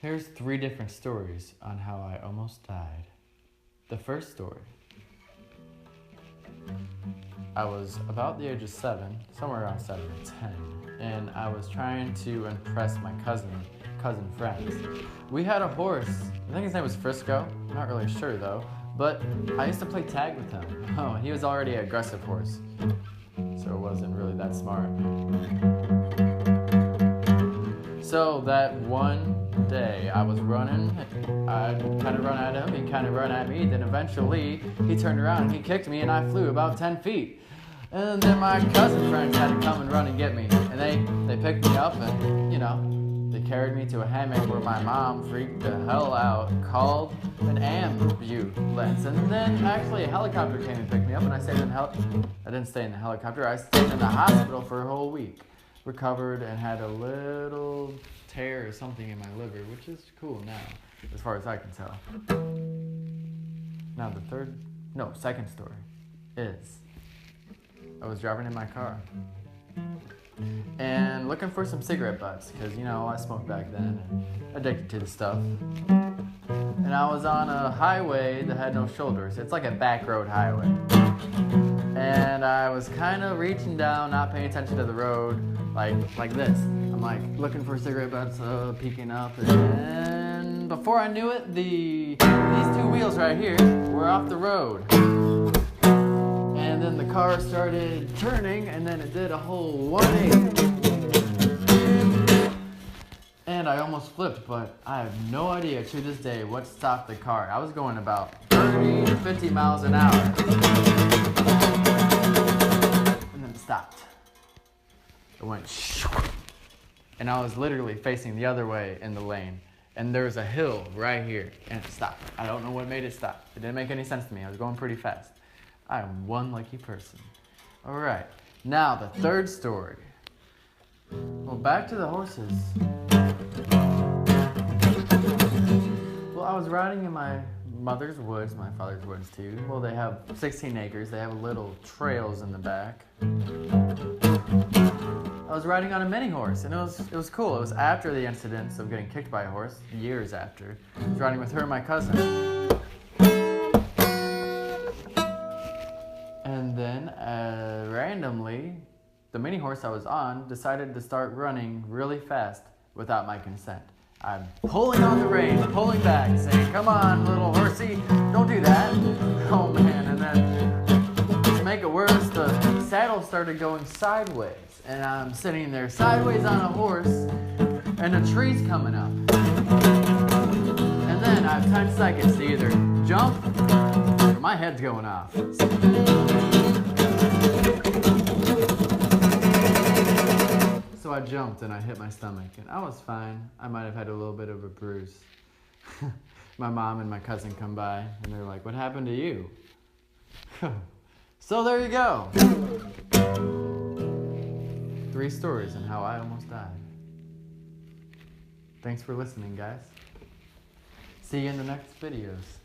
Here's 3 different stories on how I almost died. The first story. I was about the age of 7, somewhere around 7 or 10, and I was trying to impress my cousin friends. We had a horse, I think his name was Frisco, I'm not really sure though, but I used to play tag with him. Oh, he was already an aggressive horse, so it wasn't really that smart. So that one day I was running, I'd kind of run at him, he'd kind of run at me, then eventually he turned around and he kicked me and I flew about 10 feet. And then my cousin friends had to come and run and get me. And they picked me up and, they carried me to a hammock where my mom freaked the hell out, called an ambulance. And then actually a helicopter came and picked me up and I didn't stay in the helicopter, I stayed in the hospital for a whole week. Recovered and had a little tear or something in my liver, which is cool now, as far as I can tell. Now second story is, I was driving in my car and looking for some cigarette butts, because, I smoked back then and addicted to the stuff. And I was on a highway that had no shoulders. It's like a back road highway. And I was kind of reaching down, not paying attention to the road, like this. I'm like looking for cigarette butts, peeking up, and before I knew it, these 2 wheels right here were off the road. And then the car started turning, and then it did a whole 180. And I almost flipped, but I have no idea to this day what stopped the car. I was going about 30 to 50 miles an hour. And then it stopped. It went shoo, and I was literally facing the other way in the lane. And there was a hill right here, and it stopped. I don't know what made it stop. It didn't make any sense to me. I was going pretty fast. I am one lucky person. All right, now the third story. Well, back to the horses. Well, I was riding in my mother's woods, my father's woods too. Well, they have 16 acres. They have little trails in the back. I was riding on a mini horse, and it was cool. It was after the incidents of getting kicked by a horse, years after. I was riding with her and my cousin. And then, randomly, the mini horse I was on decided to start running really fast without my consent. I'm pulling on the reins, pulling back, saying, "Come on, little horsey, don't do that." Oh man, and then to make it worse, the saddle started going sideways. And I'm sitting there sideways on a horse, and a tree's coming up. And then I have 10 seconds to either jump, or my head's going off. So I jumped and I hit my stomach, and I was fine. I might have had a little bit of a bruise. My mom and my cousin come by, and they're like, "What happened to you?" So there you go. 3 stories on how I almost died. Thanks for listening, guys. See you in the next videos.